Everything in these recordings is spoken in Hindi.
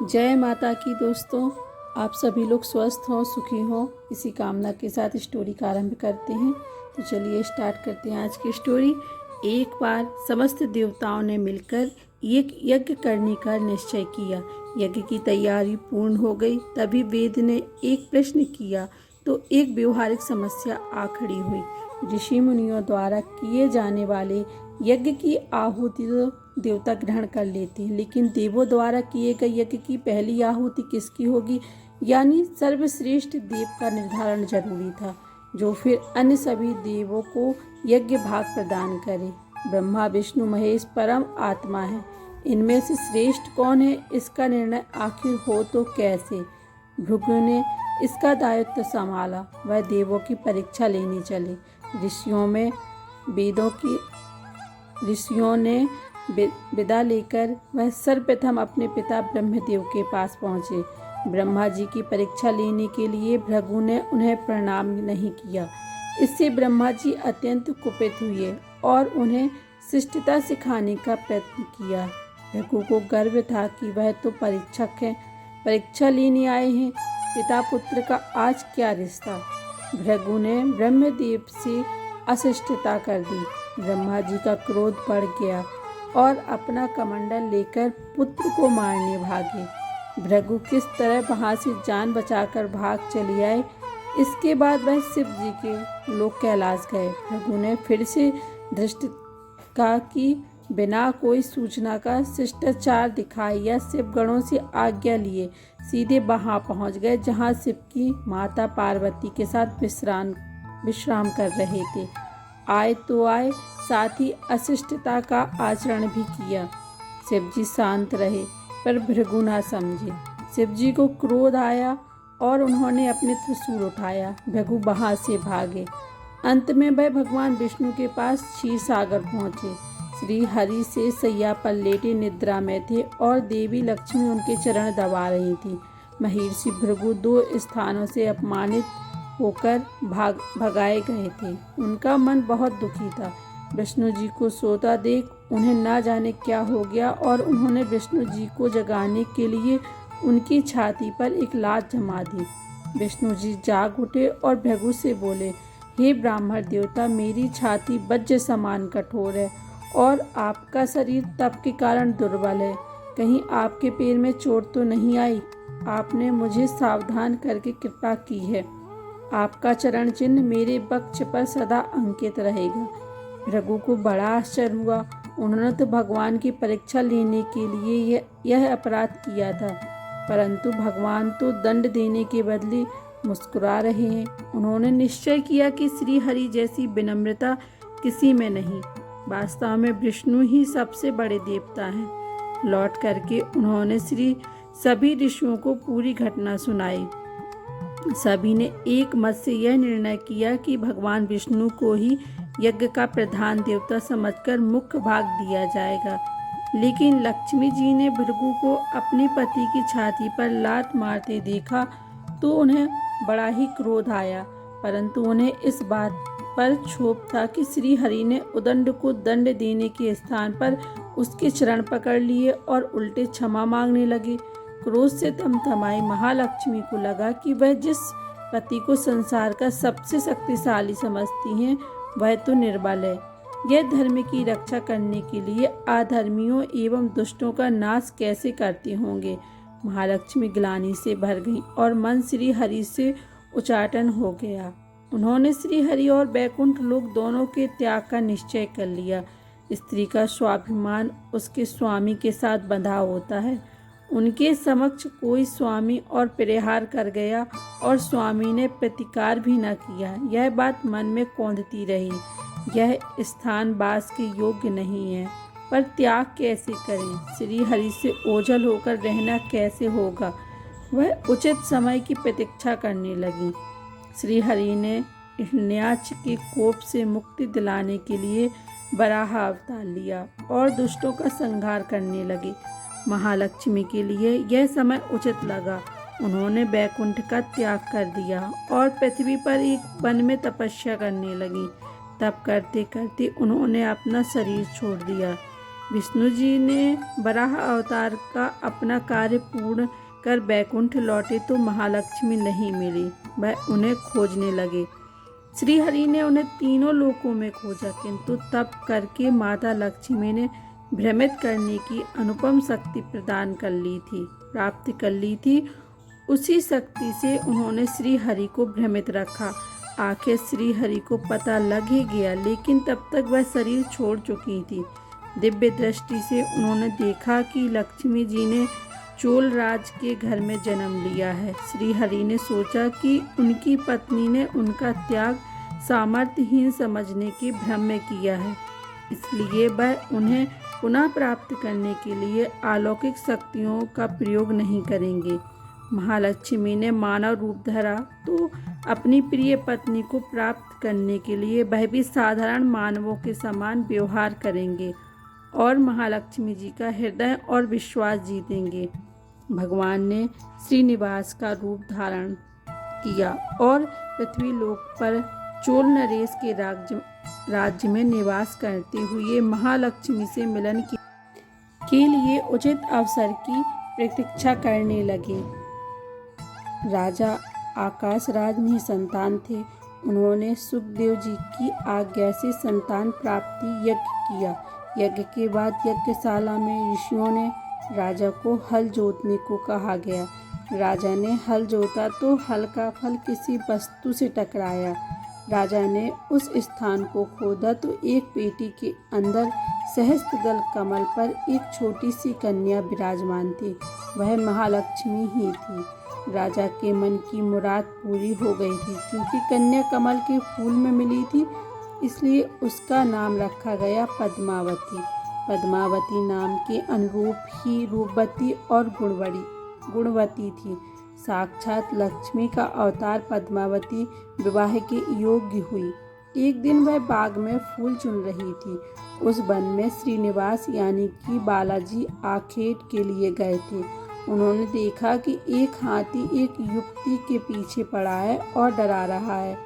जय माता की दोस्तों। आप सभी लोग स्वस्थ हों, सुखी हों, इसी कामना के साथ स्टोरी का आरंभ करते हैं। तो चलिए स्टार्ट करते हैं आज की स्टोरी। एक बार समस्त देवताओं ने मिलकर एक यज्ञ करने का निश्चय किया। यज्ञ की तैयारी पूर्ण हो गई, तभी वेद ने एक प्रश्न किया तो एक व्यवहारिक समस्या आ खड़ी हुई। ऋषि मुनियों द्वारा किए जाने वाले यज्ञ की आहुति तो देवता ग्रहण कर लेते हैं, लेकिन देवों द्वारा किए गए यज्ञ की पहली आहुति किसकी होगी, यानी सर्वश्रेष्ठ देव का निर्धारण जरूरी था, जो फिर अन्य सभी देवों को यज्ञ भाग प्रदान करे। ब्रह्मा विष्णु महेश परम आत्मा है, इनमें से श्रेष्ठ कौन है, इसका निर्णय आखिर हो तो कैसे। भृगु ने इसका दायित्व संभाला। वह देवों की परीक्षा लेने चले। ऋषियों ने विदा लेकर वह सर्वप्रथम अपने पिता ब्रह्मदेव के पास पहुँचे। ब्रह्मा जी की परीक्षा लेने के लिए भृगु ने उन्हें प्रणाम नहीं किया। इससे ब्रह्मा जी अत्यंत कुपित हुए और उन्हें शिष्टता सिखाने का प्रयत्न किया। भृगु को गर्व था कि वह तो परीक्षक हैं, परीक्षा लेने आए हैं, पिता पुत्र का आज क्या रिश्ता। भृगु ने ब्रह्मदेव से अशिष्टता कर दी। ब्रह्मा जी का क्रोध बढ़ गया और अपना कमंडल लेकर पुत्र को मारने भागे। भृगु किस तरह वहां से जान बचाकर भाग चले आए। इसके बाद वह शिव जी के लोक कैलाश गए। भृगु ने फिर से धृष्ट का कि बिना कोई सूचना का शिष्टाचार दिखाए या शिव गणों से आज्ञा लिए सीधे वहां पहुंच गए जहां शिव की माता पार्वती के साथ विश्राम कर रहे थे। आए तो आए, साथ ही अशिष्टता का आचरण भी किया। शिव जी शांत रहे, पर भृगु ना समझे। शिव जी को क्रोध आया और उन्होंने अपने त्रिशूल उठाया। भृगु वहां से भागे। अंत में वह भगवान विष्णु के पास क्षीर सागर पहुँचे। श्री हरि से सैया पर लेटे निद्रा में थे और देवी लक्ष्मी उनके चरण दबा रही थी। महर्षि भृगु 2 स्थानों से अपमानित होकर भगाए गए थे। उनका मन बहुत दुखी था। विष्णु जी को सोता देख उन्हें ना जाने क्या हो गया और उन्होंने विष्णु जी को जगाने के लिए उनकी छाती पर एक लात जमा दी। विष्णु जी जाग उठे और भृगु से बोले, हे ब्राह्मण देवता, मेरी छाती वज्र समान कठोर है और आपका शरीर तप के कारण दुर्बल है। कहीं आपके पैर में चोट तो नहीं आई? आपने मुझे सावधान करके कृपा की है। आपका चरण चिन्ह मेरे वक्ष पर सदा अंकित रहेगा। भृगु को बड़ा आश्चर्य हुआ। उन्होंने तो भगवान की परीक्षा लेने के लिए यह अपराध किया था, परंतु भगवान तो दंड देने के बदले मुस्कुरा रहे हैं। उन्होंने निश्चय किया कि श्री हरि जैसी विनम्रता किसी में नहीं। वास्तव में विष्णु ही सबसे बड़े देवता हैं। लौट करके उन्होंने सभी ऋषियों को पूरी घटना सुनाई। सभी ने एक मत से यह निर्णय किया कि भगवान विष्णु को ही यज्ञ का प्रधान देवता समझकर मुख्य भाग दिया जाएगा। लेकिन लक्ष्मी जी ने भृगु को अपने पति की छाती पर लात मारते देखा तो उन्हें बड़ा ही क्रोध आया, परंतु उन्हें इस बात पर क्षोभ था कि श्री हरि ने उदंड को दंड देने के स्थान पर उसके चरण पकड़ लिए और उल्टे क्षमा मांगने लगे। क्रोध से थमथमाई महालक्ष्मी को लगा कि वह जिस पति को संसार का सबसे शक्तिशाली समझती हैं, वह तो निर्बल है। यह धर्म की रक्षा करने के लिए अधर्मियों एवं दुष्टों का नाश कैसे करते होंगे। महालक्ष्मी ग्लानि से भर गई और मन श्री हरि से उचाटन हो गया। उन्होंने श्री हरि और वैकुंठ लोक दोनों के त्याग का निश्चय कर लिया। स्त्री का स्वाभिमान उसके स्वामी के साथ बंधा होता है। उनके समक्ष कोई स्वामी और परिहार कर गया और स्वामी ने प्रतिकार भी न किया। यह बात मन में कौंधती रही। यह स्थान वास के योग्य नहीं है, पर त्याग कैसे करें? श्री हरि से ओझल होकर रहना कैसे होगा? वह उचित समय की प्रतीक्षा करने लगी। श्री हरि ने हिरण्याक्ष के कोप से मुक्ति दिलाने के लिए वराह अवतार लिया और दुष्टों का संहार करने लगे। महालक्ष्मी के लिए यह समय उचित लगा। उन्होंने वैकुंठ का त्याग कर दिया और पृथ्वी पर एक वन में तपस्या करने लगी। तप करते करते उन्होंने अपना शरीर छोड़ दिया। विष्णु जी ने वराह अवतार का अपना कार्य पूर्ण कर बैकुंठ लौटे तो महालक्ष्मी नहीं मिली। वह उन्हें खोजने लगे। श्री हरि ने उन्हें तीनों लोकों में खोजा, किंतु तप करके माता लक्ष्मी ने भ्रमित करने की अनुपम शक्ति प्राप्त कर ली थी। उसी शक्ति से उन्होंने श्री हरि को भ्रमित रखा। आखिर श्री हरि को पता लग ही गया, लेकिन तब तक वह शरीर छोड़ चुकी थी। दिव्य दृष्टि से उन्होंने देखा कि लक्ष्मी जी ने चोल राज के घर में जन्म लिया है। श्री हरि ने सोचा कि उनकी पत्नी ने उनका त्याग सामर्थ्यहीन समझने के भ्रम में किया है, इसलिए वह उन्हें पुनः प्राप्त करने के लिए अलौकिक शक्तियों का प्रयोग नहीं करेंगे। महालक्ष्मी ने मानव रूप धरा तो अपनी प्रिय पत्नी को प्राप्त करने के लिए वह भी साधारण मानवों के समान व्यवहार करेंगे और महालक्ष्मी जी का हृदय और विश्वास जीतेंगे। भगवान ने श्रीनिवास का रूप धारण किया और पृथ्वी लोक पर चोल नरेश के राज्य में निवास करते हुए महालक्ष्मी से मिलन के लिए उचित अवसर की प्रतीक्षा करने लगे। राजा आकाशराज निसंतान थे। उन्होंने सुखदेव जी की आज्ञा से संतान प्राप्ति यज्ञ किया। यज्ञ के बाद यज्ञशाला में ऋषियों ने राजा को हल जोतने को कहा गया। राजा ने हल जोता तो हल का फल किसी वस्तु से टकराया। राजा ने उस स्थान को खोदा तो एक पेटी के अंदर सहस्त्रदल कमल पर एक छोटी सी कन्या विराजमान थी। वह महालक्ष्मी ही थी। राजा के मन की मुराद पूरी हो गई थी। क्योंकि कन्या कमल के फूल में मिली थी, इसलिए उसका नाम रखा गया पद्मावती। पद्मावती नाम के अनुरूप ही रूपवती और गुणवती थी। साक्षात लक्ष्मी का अवतार पद्मावती विवाह के योग्य हुई। एक दिन वह बाग में फूल चुन रही थी। उस वन में श्रीनिवास यानी कि बालाजी आखेट के लिए गए थे। उन्होंने देखा कि एक हाथी एक युवती के पीछे पड़ा है और डरा रहा है।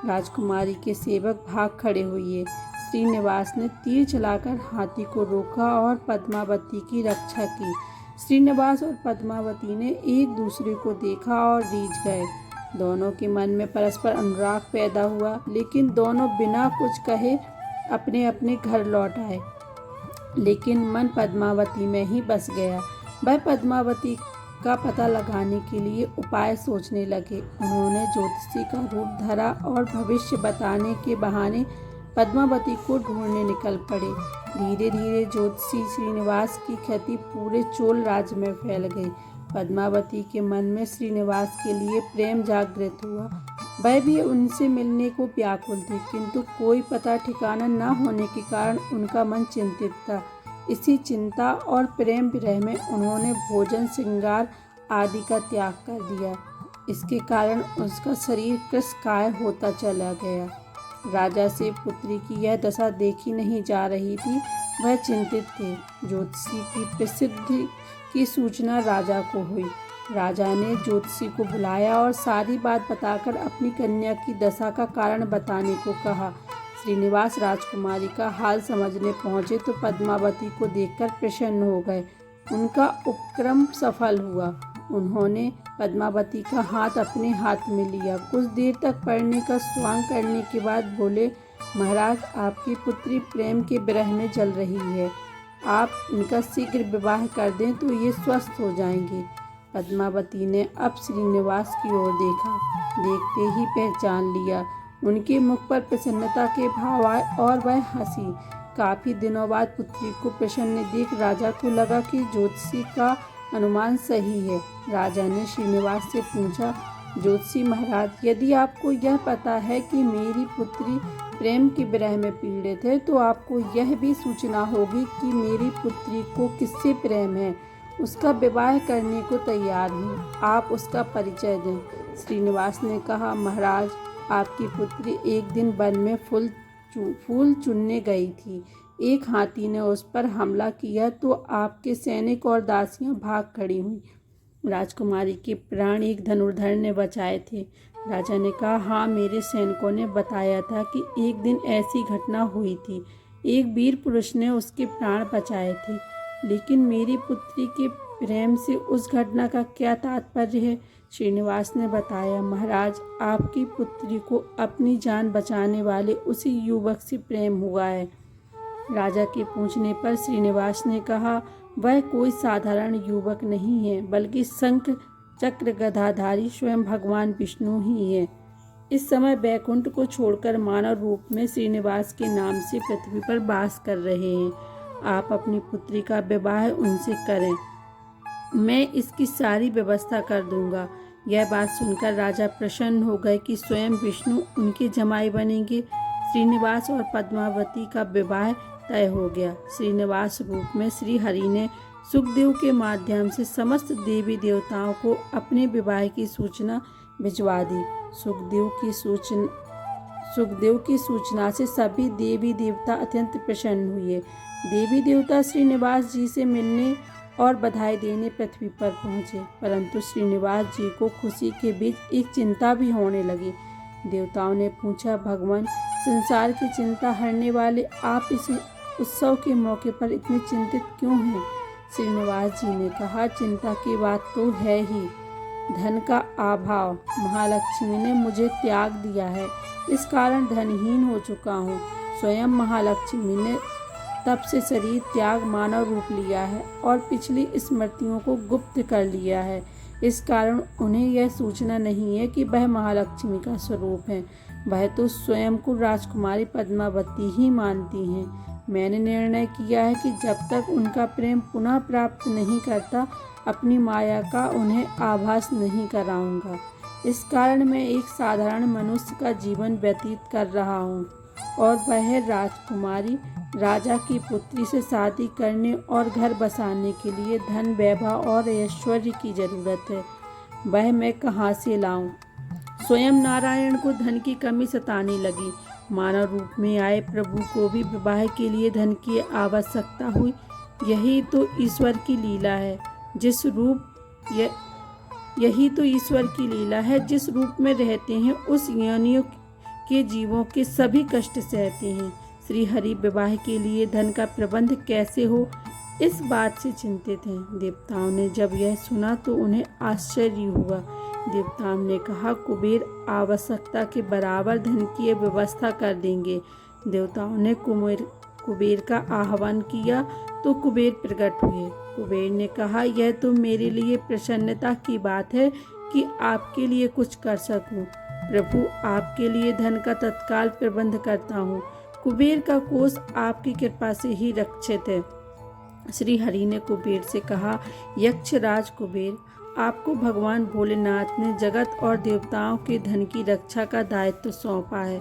राजकुमारी के सेवक भाग खड़े हुए। श्रीनिवास ने तीर चलाकर हाथी को रोका और पद्मावती की रक्षा की। श्रीनिवास और पद्मावती ने एक दूसरे को देखा और रीझ गए। दोनों के मन में परस्पर अनुराग पैदा हुआ, लेकिन दोनों बिना कुछ कहे अपने अपने घर लौट आए। लेकिन मन पद्मावती में ही बस गया। वह पद्मावती का पता लगाने के लिए उपाय सोचने लगे। उन्होंने ज्योतिषी का रूप धरा और भविष्य बताने के बहाने पद्मावती को ढूंढने निकल पड़े। धीरे धीरे ज्योतिषी श्रीनिवास की ख्याति पूरे चोल राज्य में फैल गई। पद्मावती के मन में श्रीनिवास के लिए प्रेम जागृत हुआ। वह भी उनसे मिलने को व्याकुल थी, किंतु कोई पता ठिकाना न होने के कारण उनका मन चिंतित था। इसी चिंता और प्रेम विरह में उन्होंने भोजन श्रृंगार आदि का त्याग कर दिया। इसके कारण उसका शरीर कृशकाय होता चला गया। राजा से पुत्री की यह दशा देखी नहीं जा रही थी। वह चिंतित थे। ज्योतिषी की प्रसिद्धि की सूचना राजा को हुई। राजा ने ज्योतिषी को बुलाया और सारी बात बताकर अपनी कन्या की दशा का कारण बताने को कहा। श्रीनिवास राजकुमारी का हाल समझने पहुँचे तो पद्मावती को देखकर प्रसन्न हो गए। उनका उपक्रम सफल हुआ। उन्होंने पद्मावती का हाथ अपने हाथ में लिया। कुछ देर तक पढ़ने का स्वांग करने के बाद बोले, महाराज, आपकी पुत्री प्रेम के विरह में जल रही है। आप इनका शीघ्र विवाह कर दें तो ये स्वस्थ हो जाएंगे। पद्मावती ने अब श्रीनिवास की ओर देखा। देखते ही पहचान लिया। उनके मुख पर प्रसन्नता के भाव आए और वह हंसी। काफ़ी दिनों बाद पुत्री को प्रसन्न देख राजा को लगा कि ज्योतिषी का अनुमान सही है। राजा ने श्रीनिवास से पूछा, ज्योतिषी महाराज, यदि आपको यह पता है कि मेरी पुत्री प्रेम के विरह में पीड़ित है, तो आपको यह भी सूचना होगी कि मेरी पुत्री को किससे प्रेम है। उसका विवाह करने को तैयार हूँ। आप उसका परिचय दें। श्रीनिवास ने कहा, महाराज, आपकी पुत्री एक दिन वन में फूल चुनने गई थी। एक हाथी ने उस पर हमला किया तो आपके सैनिक और दासियां भाग खड़ी हुई। राजकुमारी के प्राण एक धनुर्धर ने बचाए थे। राजा ने कहा, हाँ, मेरे सैनिकों ने बताया था कि एक दिन ऐसी घटना हुई थी। एक वीर पुरुष ने उसके प्राण बचाए थे, लेकिन मेरी पुत्री के प्रेम से उस घटना का क्या तात्पर्य है? श्रीनिवास ने बताया, महाराज, आपकी पुत्री को अपनी जान बचाने वाले उसी युवक से प्रेम हुआ है। राजा के पूछने पर श्रीनिवास ने कहा, वह कोई साधारण युवक नहीं है, बल्कि शंख चक्र गदाधारी स्वयं भगवान विष्णु ही है। इस समय बैकुंठ को छोड़कर मानव रूप में श्रीनिवास के नाम से पृथ्वी पर वास कर रहे हैं। आप अपनी पुत्री का विवाह उनसे करें, मैं इसकी सारी व्यवस्था कर दूंगा। यह बात सुनकर राजा प्रसन्न हो गए कि स्वयं विष्णु उनके जमाई बनेंगे। श्रीनिवास और पद्मावती का विवाह तय हो गया। श्रीनिवास रूप में श्री हरि ने सुखदेव के माध्यम से समस्त देवी देवताओं को अपने विवाह की सूचना भिजवा दी। सुखदेव की सूचना से सभी देवी देवता अत्यंत प्रसन्न हुए। देवी देवता श्रीनिवास जी से मिलने और बधाई देने पृथ्वी पर पहुँचे, परंतु श्रीनिवास जी को खुशी के बीच एक चिंता भी होने लगी। देवताओं ने पूछा, भगवान, संसार की चिंता हरने वाले आप इस उत्सव के मौके पर इतने चिंतित क्यों हैं? श्रीनिवास जी ने कहा, चिंता की बात तो है ही। धन का अभाव, महालक्ष्मी ने मुझे त्याग दिया है, इस कारण धनहीन हो चुका हूँ। स्वयं महालक्ष्मी ने तब से शरीर त्याग मानव रूप लिया है और पिछली स्मृतियों को गुप्त कर लिया है। इस कारण उन्हें यह सूचना नहीं है कि वह महालक्ष्मी का स्वरूप है। वह तो स्वयं को राजकुमारी पद्मावती ही मानती हैं। मैंने निर्णय किया है कि जब तक उनका प्रेम पुनः प्राप्त नहीं करता, अपनी माया का उन्हें आभास नहीं कराऊंगा। इस कारण मैं एक साधारण मनुष्य का जीवन व्यतीत कर रहा हूँ और वह राजकुमारी राजा की पुत्री से शादी करने और घर बसाने के लिए धन, वैभव और ऐश्वर्य की जरूरत है। वह मैं कहाँ से लाऊं? स्वयं नारायण को धन की कमी सताने लगी। मानव रूप में आए प्रभु को भी विवाह के लिए धन की आवश्यकता हुई। यही तो ईश्वर की लीला है। जिस रूप में रहते हैं, उस योनियों के जीवों के सभी कष्ट सहते हैं। श्री हरि विवाह के लिए धन का प्रबंध कैसे हो, इस बात से चिंतित हैं। देवताओं ने जब यह सुना तो उन्हें आश्चर्य हुआ। देवताओं ने कहा, कुबेर आवश्यकता के बराबर धन की व्यवस्था कर देंगे। देवताओं ने कुबेर का आह्वान किया तो कुबेर प्रकट हुए। कुबेर ने कहा, यह तो मेरे लिए प्रसन्नता की बात है कि आपके लिए कुछ कर सकूं। प्रभु, आपके लिए धन का तत्काल प्रबंध करता हूँ। कुबेर का कोष आपकी कृपा से ही रक्षित है। श्री हरि ने कुबेर से कहा, यक्षराज कुबेर, आपको भगवान भोलेनाथ ने जगत और देवताओं के धन की रक्षा का दायित्व सौंपा है।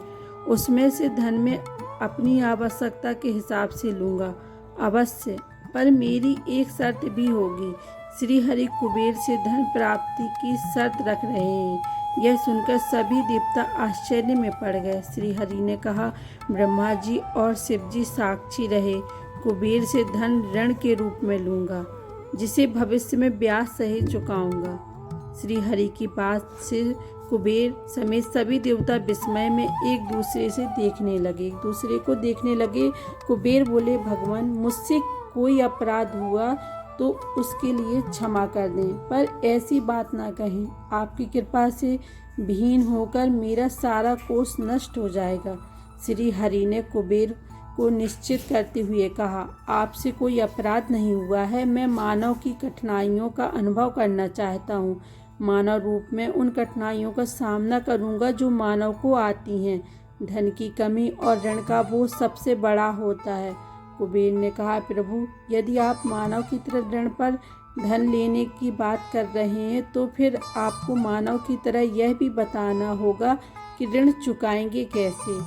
उसमें से धन में अपनी आवश्यकता के हिसाब से लूँगा अवश्य, पर मेरी एक शर्त भी होगी। श्री हरि कुबेर से धन प्राप्ति की शर्त रख रहे हैं। यह सुनकर सभी देवता आश्चर्य में पड़ गए। श्री हरि ने कहा, ब्रह्मा जी और शिव जी साक्षी रहे, कुबेर से धन ऋण के रूप में लूँगा, जिसे भविष्य में ब्याज सहित चुकाऊंगा। श्री हरि की बात से कुबेर समेत सभी देवता विस्मय में एक दूसरे को देखने लगे। कुबेर बोले, भगवान, मुझसे कोई अपराध हुआ तो उसके लिए क्षमा कर दें, पर ऐसी बात ना कहें। आपकी कृपा से विहीन होकर मेरा सारा कोष नष्ट हो जाएगा। श्री हरि ने कुबेर को निश्चित करते हुए कहा, आपसे कोई अपराध नहीं हुआ है। मैं मानव की कठिनाइयों का अनुभव करना चाहता हूँ। मानव रूप में उन कठिनाइयों का सामना करूँगा जो मानव को आती हैं। धन की कमी और ऋण का बोझ सबसे बड़ा होता है। कुबेर ने कहा, प्रभु, यदि आप मानव की तरह ऋण पर धन लेने की बात कर रहे हैं, तो फिर आपको मानव की तरह यह भी बताना होगा कि ऋण चुकाएंगे कैसे।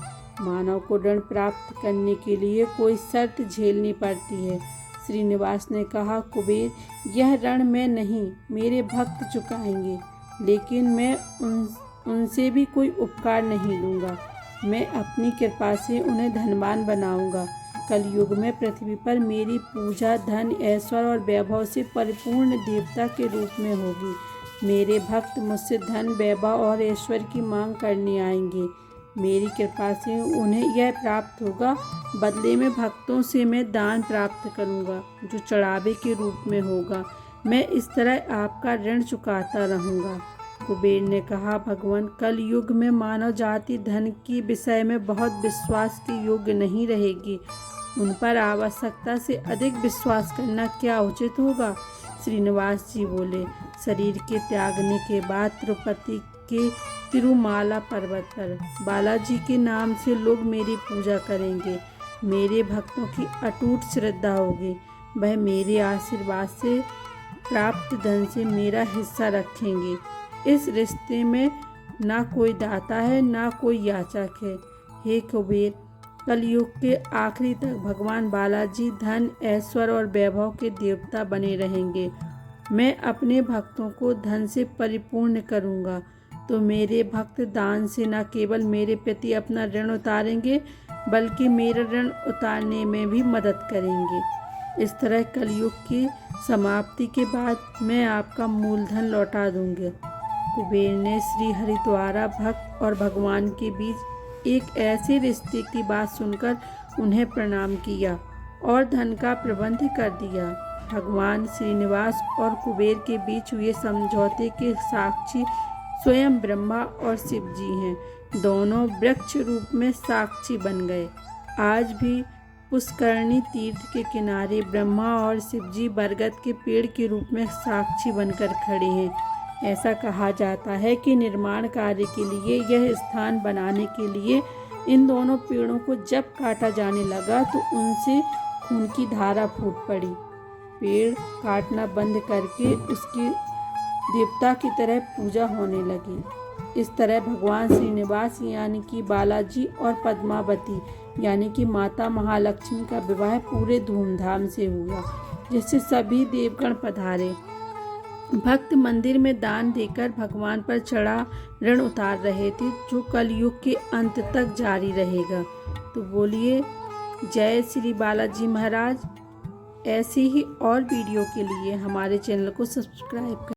मानव को ऋण प्राप्त करने के लिए कोई शर्त झेलनी पड़ती है। श्रीनिवास ने कहा, कुबेर, यह ऋण मैं नहीं, मेरे भक्त चुकाएंगे, लेकिन मैं उनसे भी कोई उपकार नहीं लूँगा। मैं अपनी कृपा से उन्हें धनवान बनाऊँगा। कलयुग में पृथ्वी पर मेरी पूजा धन, ऐश्वर्य और वैभव से परिपूर्ण देवता के रूप में होगी। मेरे भक्त मुझसे धन, वैभव और ऐश्वर्य की मांग करने आएंगे। मेरी कृपा से उन्हें यह प्राप्त होगा। बदले में भक्तों से मैं दान प्राप्त करूंगा, जो चढ़ावे के रूप में होगा। मैं इस तरह आपका ऋण चुकाता रहूंगा। कुबेर ने कहा, भगवान, कल युग में मानव जाति धन की विषय में बहुत विश्वास के योग्य नहीं रहेगी। उन पर आवश्यकता से अधिक विश्वास करना क्या उचित होगा? श्रीनिवास जी बोले, शरीर के त्यागने के बाद तिरुपति के तिरुमाला पर्वत पर बालाजी के नाम से लोग मेरी पूजा करेंगे। मेरे भक्तों की अटूट श्रद्धा होगी। वह मेरे आशीर्वाद से प्राप्त धन से मेरा हिस्सा रखेंगे। इस रिश्ते में ना कोई दाता है, ना कोई याचक है। हे कुबेर, कलयुग के आखिरी तक भगवान बालाजी धन, ऐश्वर्य और वैभव के देवता बने रहेंगे। मैं अपने भक्तों को धन से परिपूर्ण करूंगा, तो मेरे भक्त दान से न केवल मेरे प्रति अपना ऋण उतारेंगे, बल्कि मेरा ऋण उतारने में भी मदद करेंगे। इस तरह कलयुग की समाप्ति के बाद मैं आपका मूलधन लौटा दूंगा। कुबेर ने श्री हरि द्वारा भक्त और भगवान के बीच एक ऐसे रिश्ते की बात सुनकर उन्हें प्रणाम किया और धन का प्रबंध कर दिया। भगवान श्रीनिवास और कुबेर के बीच हुए समझौते के साक्षी स्वयं ब्रह्मा और शिव जी हैं। दोनों वृक्ष रूप में साक्षी बन गए। आज भी पुष्करणी तीर्थ के किनारे ब्रह्मा और शिव जी बरगद के पेड़ के रूप में साक्षी बनकर खड़े हैं। ऐसा कहा जाता है कि निर्माण कार्य के लिए यह स्थान बनाने के लिए इन दोनों पेड़ों को जब काटा जाने लगा तो उनसे खून की धारा फूट पड़ी। पेड़ काटना बंद करके उसकी देवता की तरह पूजा होने लगी। इस तरह भगवान श्रीनिवास यानी कि बालाजी और पद्मावती यानी कि माता महालक्ष्मी का विवाह पूरे धूमधाम से हुआ, जिससे सभी देवगण पधारे। भक्त मंदिर में दान देकर भगवान पर चढ़ा ऋण उतार रहे थे, जो कलयुग के अंत तक जारी रहेगा। तो बोलिए जय श्री बालाजी महाराज। ऐसी ही और वीडियो के लिए हमारे चैनल को सब्सक्राइब करें।